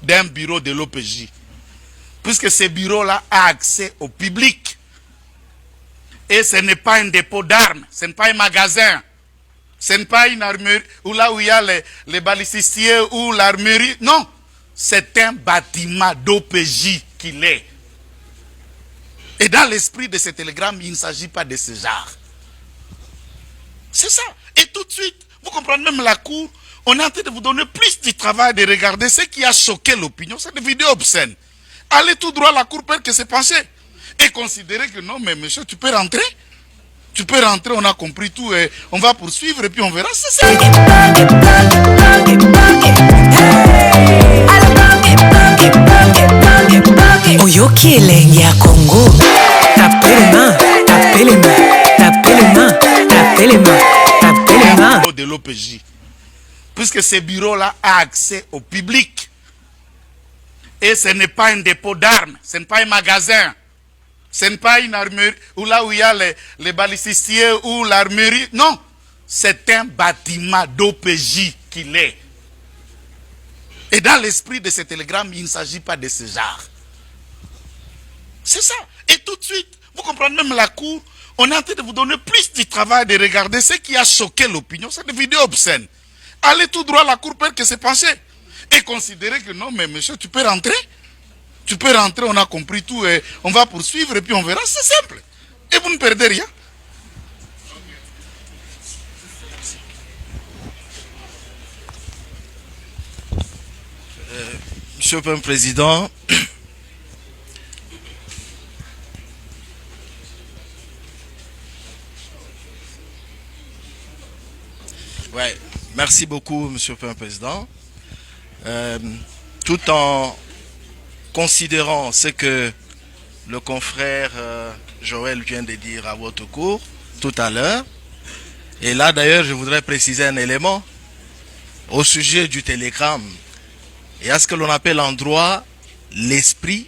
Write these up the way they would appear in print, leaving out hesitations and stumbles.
d'un bureau de l'OPJ. Puisque ce bureau-là a accès au public. Et ce n'est pas un dépôt d'armes, ce n'est pas un magasin, ce n'est pas une armerie, ou là où il y a les balisticiers ou l'armerie. Non, c'est un bâtiment d'OPJ qu'il est. Et dans l'esprit de ce télégramme, il ne s'agit pas de ce genre. C'est ça. Et tout de suite, vous comprenez, même la cour, on est en train de vous donner plus du travail de regarder ce qui a choqué l'opinion. C'est des vidéos obscènes. Allez tout droit à la cour pour que c'est penché. Et considérer que non, mais monsieur, tu peux rentrer. Tu peux rentrer, on a compris tout et on va poursuivre et puis on verra. C'est ça. Oyokile ya Congo. Tapez les mains, tapez les mains, tapez les mains, tapez les mains, tapez les mains. De l'OPJ. Puisque ce bureau-là a accès au public. Et ce n'est pas un dépôt d'armes, ce n'est pas un magasin, ce n'est pas une armerie, ou là où il y a les balisticiers ou l'armerie. Non, c'est un bâtiment d'OPJ qu'il est. Et dans l'esprit de ce télégramme, il ne s'agit pas de ce genre. C'est ça. Et tout de suite, vous comprenez, même la cour, on est en train de vous donner plus du travail de regarder ce qui a choqué l'opinion. C'est des vidéos obscènes. Allez tout droit à la cour pour que c'est penché. Et considérer que non, mais monsieur, tu peux rentrer. Tu peux rentrer, on a compris tout et on va poursuivre et puis on verra. C'est simple. Et vous ne perdez rien. Monsieur le Président, ouais, merci beaucoup, Monsieur le Président. Tout en considérant ce que le confrère Joël vient de dire à votre cours tout à l'heure, et là d'ailleurs je voudrais préciser un élément au sujet du télégramme. Il y a ce que l'on appelle en droit l'esprit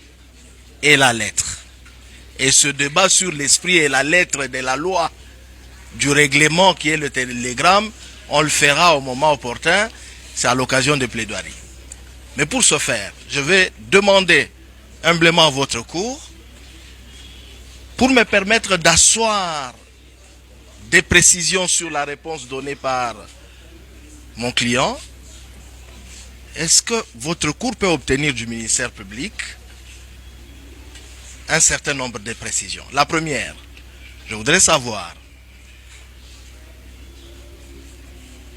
et la lettre. Et ce débat sur l'esprit et la lettre de la loi du règlement qui est le télégramme, on le fera au moment opportun, c'est à l'occasion de plaidoiries. Mais pour ce faire, je vais demander humblement à votre cour pour me permettre d'asseoir des précisions sur la réponse donnée par mon client. Est-ce que votre cour peut obtenir du ministère public un certain nombre de précisions? La première, je voudrais savoir,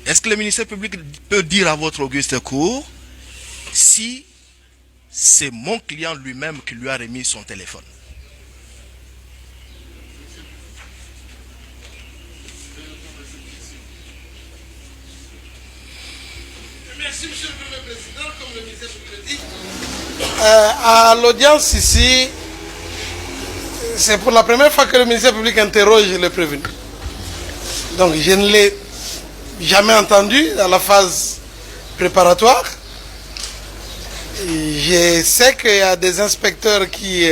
est-ce que le ministère public peut dire à votre auguste cour si c'est mon client lui-même qui lui a remis son téléphone? Merci, Monsieur le Président. Comme le ministère public dit, à l'audience ici, c'est pour la première fois que le ministère public interroge le prévenu. Donc, je ne l'ai jamais entendu dans la phase préparatoire. Je sais qu'il y a des inspecteurs qui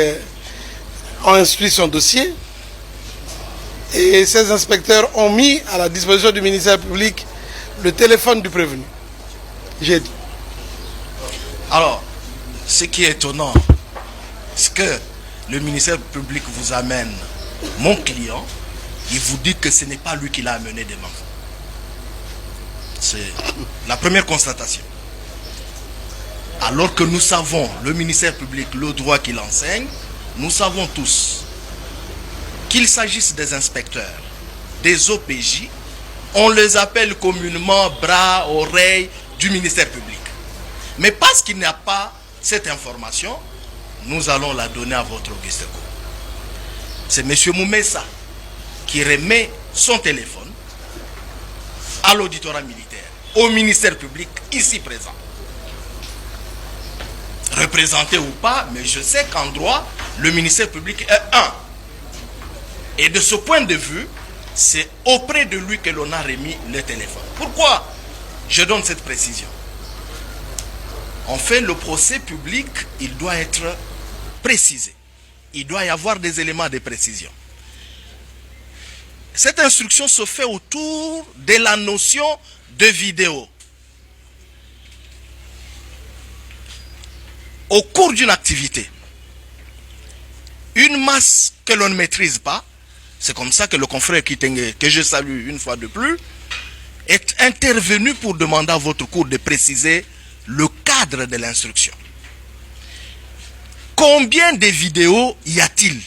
ont instruit son dossier et ces inspecteurs ont mis à la disposition du ministère public le téléphone du prévenu. J'ai dit. Alors, ce qui est étonnant, c'est que le ministère public vous amène mon client, il vous dit que ce n'est pas lui qui l'a amené devant vous. C'est la première constatation. Alors que nous savons, le ministère public, le droit qu'il enseigne, nous savons tous qu'il s'agisse des inspecteurs, des OPJ, on les appelle communément bras, oreilles du ministère public. Mais parce qu'il n'y a pas cette information, nous allons la donner à votre auguste cour. C'est M. Moumessa qui remet son téléphone à l'auditorat militaire, au ministère public ici présent. Représenté ou pas, mais je sais qu'en droit, le ministère public est un. Et de ce point de vue, c'est auprès de lui que l'on a remis le téléphone. Pourquoi je donne cette précision? En fait, le procès public, il doit être précisé. Il doit y avoir des éléments de précision. Cette instruction se fait autour de la notion de vidéo. au cours d'une activité, une masse que l'on ne maîtrise pas, c'est comme ça que le confrère Kitenge, que je salue une fois de plus, est intervenu pour demander à votre cour de préciser le cadre de l'instruction. Combien de vidéos y a-t-il?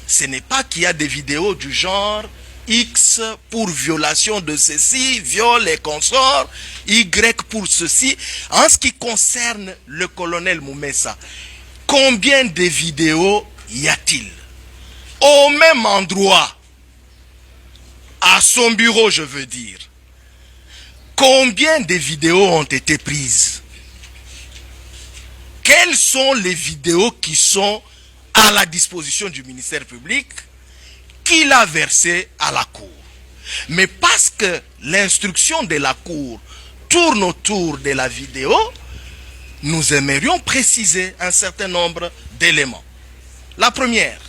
Ce n'est pas qu'il y a des vidéos du genre X pour violation de ceci, viol et consorts, Y pour ceci. En ce qui concerne le colonel Moumessa, combien de vidéos y a-t-il? Au même endroit, à son bureau, je veux dire, combien de vidéos ont été prises? Quelles sont les vidéos qui sont à la disposition du ministère public qu'il a versées à la Cour? Mais parce que l'instruction de la Cour tourne autour de la vidéo, nous aimerions préciser un certain nombre d'éléments. La première,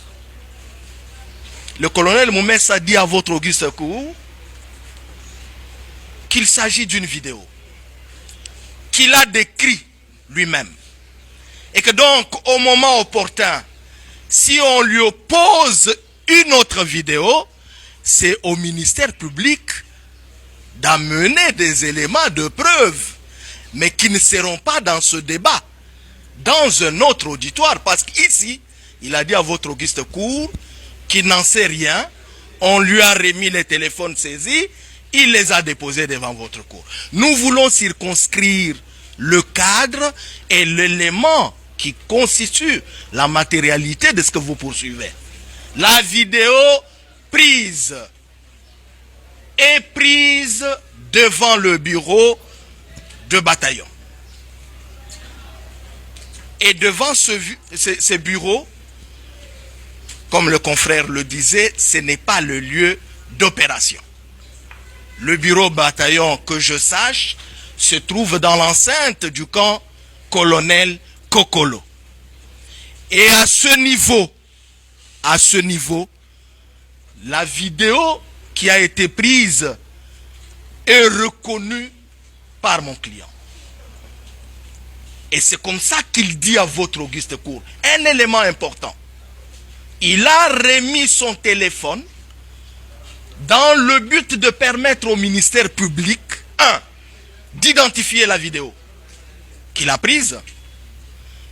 le colonel Moumessa dit à votre auguste cour qu'il s'agit d'une vidéo qu'il a décrit lui-même. Et que donc, au moment opportun, si on lui oppose une autre vidéo, c'est au ministère public d'amener des éléments de preuve, mais qui ne seront pas dans ce débat, dans un autre auditoire, parce qu'ici, il a dit à votre auguste cour qu'il n'en sait rien, on lui a remis les téléphones saisis, il les a déposés devant votre cour. Nous voulons circonscrire le cadre et l'élément qui constitue la matérialité de ce que vous poursuivez. La vidéo prise est prise devant le bureau de bataillon. Et devant ce bureau, comme le confrère le disait, ce n'est pas le lieu d'opération. Le bureau bataillon, que je sache, se trouve dans l'enceinte du camp colonel Kokolo. Et à ce niveau, la vidéo qui a été prise est reconnue par mon client. Et c'est comme ça qu'il dit à votre auguste cour un élément important. Il a remis son téléphone dans le but de permettre au ministère public, 1, d'identifier la vidéo qu'il a prise,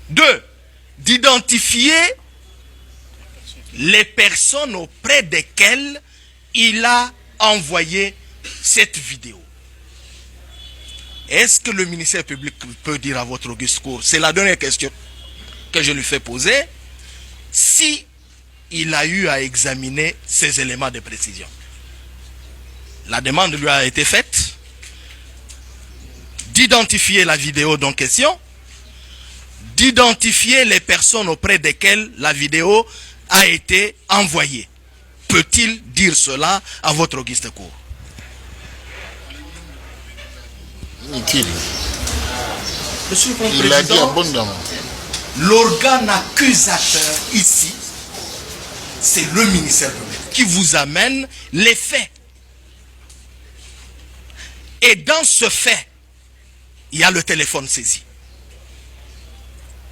2, d'identifier les personnes auprès desquelles il a envoyé cette vidéo. Est-ce que le ministère public peut dire à votre auguste cour, c'est la dernière question que je lui fais poser, si il a eu à examiner ces éléments de précision? La demande lui a été faite d'identifier la vidéo en question, d'identifier les personnes auprès desquelles la vidéo a été envoyée. Peut-il dire cela à votre auguste cour? Monsieur le Président, l'organe accusateur ici, c'est le ministère public qui vous amène les faits. Et dans ce fait, il y a le téléphone saisi.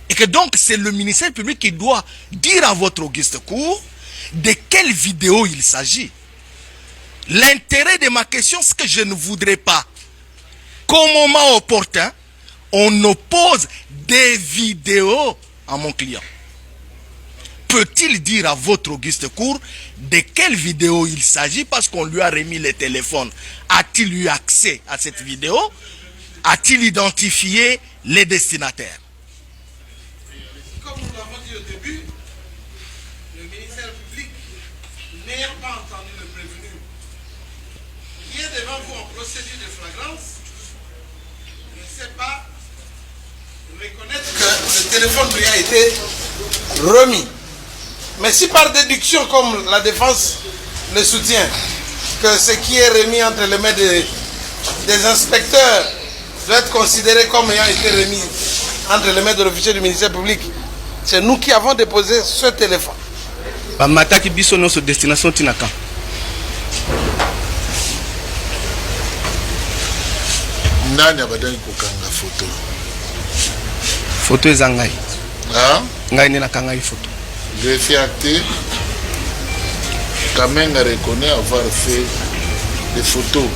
Et que donc, c'est le ministère public qui doit dire à votre auguste cour de quelle vidéo il s'agit. L'intérêt de ma question, c'est que je ne voudrais pas qu'au moment opportun, on oppose des vidéos à mon client. Peut-il dire à votre auguste cour de quelle vidéo il s'agit parce qu'on lui a remis le téléphone? A-t-il eu accès à cette vidéo? A-t-il identifié les destinataires? Comme nous l'avons dit au début, le ministère public n'ayant pas entendu le prévenu, qui est devant vous en procédure de flagrance, ne sait pas reconnaître que le téléphone lui a été remis. Mais si par déduction, comme la défense le soutient, que ce qui est remis entre les mains des inspecteurs doit être considéré comme ayant été remis entre les mains de l'officier du ministère public, c'est nous qui avons déposé ce téléphone. Mataki biso notre destination tinaka. Nani abadani kokanga photo? Photo eza ngai. Hein? Ngai nde nakanga photo. Greffier acté. Kamenga reconnaît avoir fait des photos.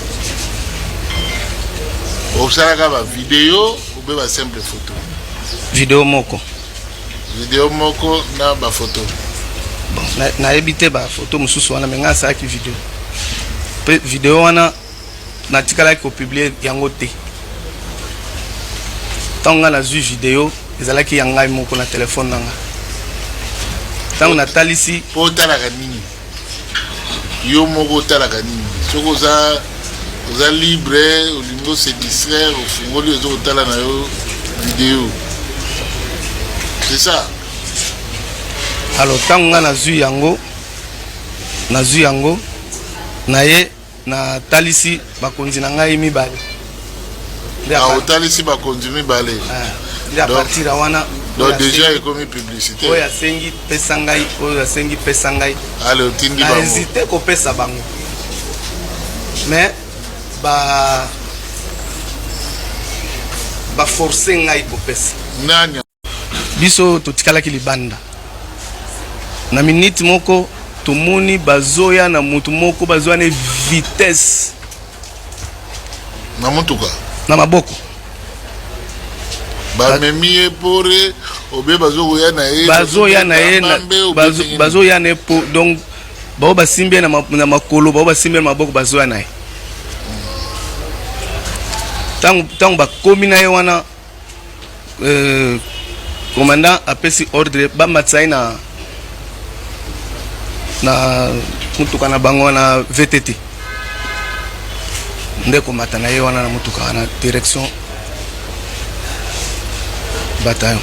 Osalaka ba vidéo ou ba simple photo. Vidéo moko. Vidéo moko na ba photo. Bon, na ebité ba photo mususu wana menga sa ki vidéo. Pe vidéo wana na tikala ko publier yango te. Tanga na zu vidéo ezalaki yangai moko na téléphone nanga. Tango na talisi po talaka nini. Yo moko talaka nini. Soko za libre, olingo se distraire, au fungoli ozo tala na yo vidéo. C'est ça. Alors tango nga na zu yango na ye na talisi bakonzi na ngai mibale. Ah, otalisi bakonzi mibale. À partir de wana donc déjà il comme publicité. Oya sengi pesa ngai, oya sengi pesa ngai. Allez, otindi bango. Hésité ko pesa bango. Mais ba forcer ngai ko pesa. Nani? Biso totikalaki libanda. Na minute moko tomoni bazoya na mutu moko bazoya na vitesse. Na mutuka. Na maboko. Ba memi pore obe bazoya na ye. Bazoya na ye bazoya na po donc ba basimbe na makolo ba basimbe na maboko bazoya na ye. Tant ba komi na ye wana commandant apesi ordre ba matsai na mutuka na bango na VTT. Ndeko mata na ye wana na mutuka na direction bataillon.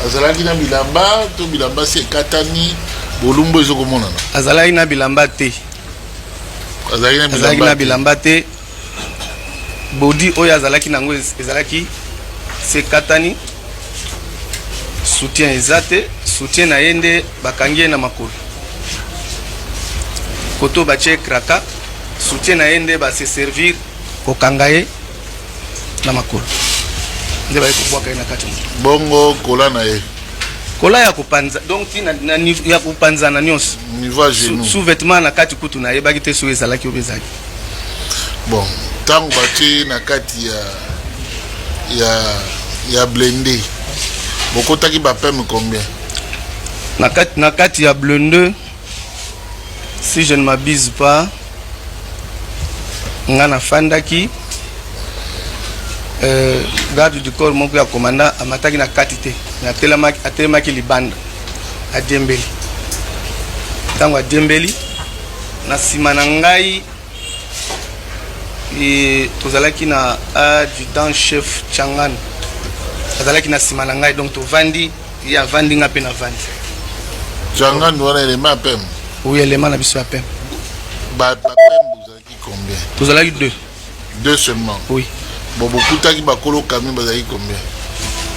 Azalaki na bilamba to bilamba se katani bolumbo ezoko monana. Azalaki na bilamba te. Azalaki na bilamba te. Bodi oyo azalaki nango ezalaki se katani. Soutien ezate, soutien na yende bakangie na makolo. Koto bache kraka, soutien na yende ba se servir kokangaye na makolo. Nde ba ekobwaka na kati mutu. Bongo kola na ye. Kola ya kopanza, donc na ya kopanza na nyos. Niveau genou. Sous-vêtement na kati kutu na ye bagite so ezalaki obezaki. Bon, tango bache na kati ya blindé. Beaucoup taki ba pème combien? Na kati ya blindé, si je ne m'abuse pas, ngana fandaki garde du corps moko ya commandant amataki na katite na atelemaki libanda a Dembeli. Tango a Dembeli na sima na ngai tozalaki na adjudant chef Changan azalaki na sima na ngai donc tovandi ya vandi nga pe na vandi. Changan wana élément pem. Oui, élément na biso ya pem. Ba pem bozalaki combien? Tozalaki deux. Deux seulement. Oui. Bon, beaucoup taki bakolo kami bazalaki combien?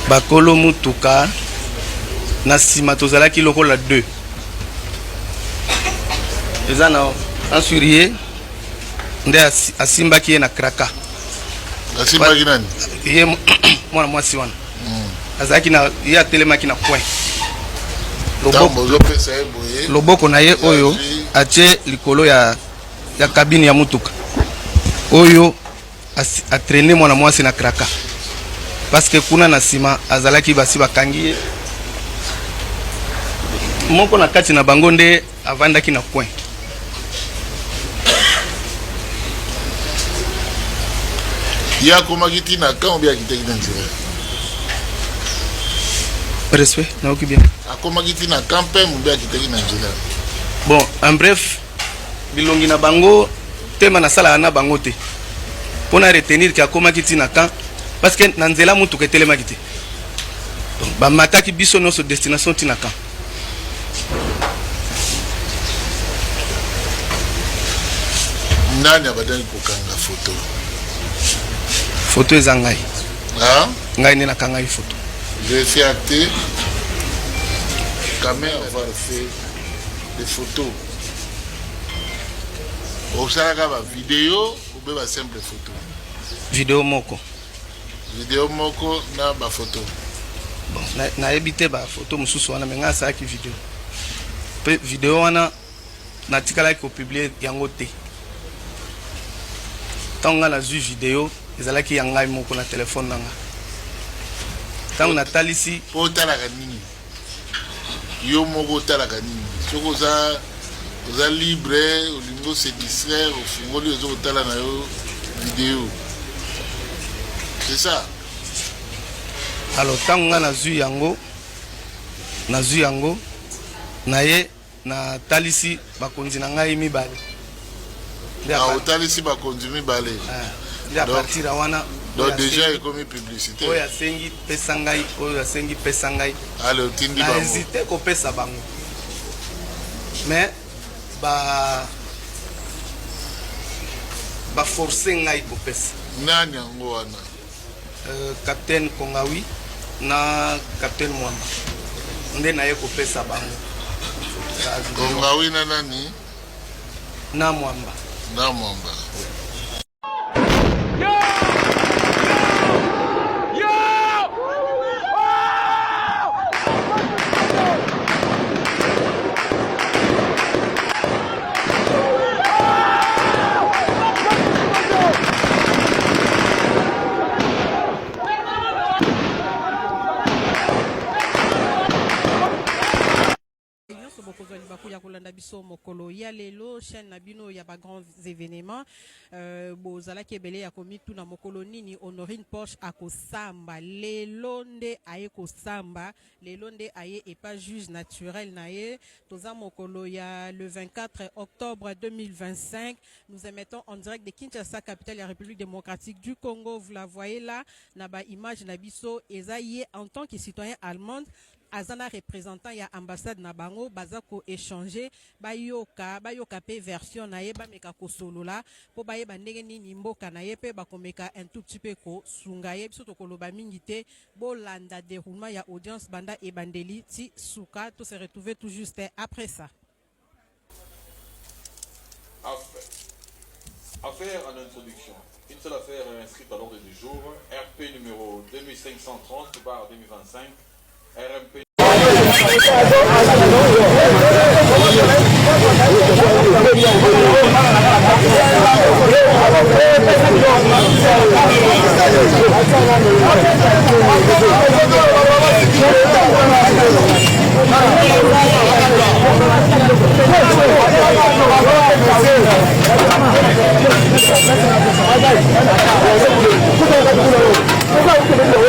Bakolo mutuka na sima tozalaki lokola deux. Eza na ansurier nde asimbaki ye na kraka. Asimbaki nani? Ye mwana mwasi wana. Azalaki na ye atelemaki na coin. Loboko na ye oyo atie likolo ya kabine ya mutuka. Oyo a traîné mwana mwasi na kraka. Parce que kuna na sima azalaki basi bakangi moko na kati na bango nde avandaki na coin. Ya komaki tina kan ou bien kitaki na nzira? Respect, na oki bien. Akomaki tina kan pem ou bien kitaki na nzira? Bon, en bref, bilongi na bango tema na sala na bango te. Pona retenir ki akomaki tina kan parce que na nzela mutu ke telemaki te. Donc ba mataki biso no so destination tina kan. Nani abadani kokanga photo? Photo eza ngai. Ah? Ngai nde nakanga photo. J'ai fait acter quand même avoir fait des photos. Au Saraka, vidéo ou bien simple photo? Vidéo moko. Vidéo moko na ba photo. Bon, na ebité ba photo mususu wana menga sa ki vidéo. Pe vidéo wana na tikala ko publier yango te. Tanga na zu vidéo ezalaki yanga moko na téléphone nanga. Tanga na talisi po talaka nini. Yo moko talaka nini. Soko za libre, olingo se distraire, ofungoli ozo tala na yo vidéo. C'est ça. Alors tanga na zu yango na ye na talisi bakonzi na ngai mibale. Talisi bakonzi mibale. Ya partir wana donc déjà il comme publicité. Oya sengi pesangai, oya sengi pesangai. Alors tindi bango. Hésité ko pesa bango. Mais ba forcer ngai ko pesa. Nani yango wana? Capitaine Kongawi na Capitaine Mwamba. Nde na ye ko pesa bango. Kongawi na nani? Na Mwamba. Na Mwamba. Mokolo ya lelo chaîne na bino ya ba grands événements bozala kebele ya komi tuna mokolo nini Honorine Porsche akosamba lelonde aye kosamba lelonde aye et pas juge naturel na ye toza mokolo ya le 24 octobre 2025 nous émettons en direct de Kinshasa, capitale de la République démocratique du Congo. Vous la voyez là na ba image na biso ezaye en tant que citoyen allemand azana représentant ya ambassade na bango bazako échanger bayoka pe version na ye ba meka ko solola po ba ye ba ndenge nini mboka na ye pe ba komeka un tout petit peu ko sunga ye biso to koloba mingi te bolanda déroulement ya audience banda e bandeli ti suka to se retrouver tout juste après ça. Affaire en introduction. Une seule affaire inscrite à l'ordre du jour, RP numéro 2530/2025. RMP. Gracias.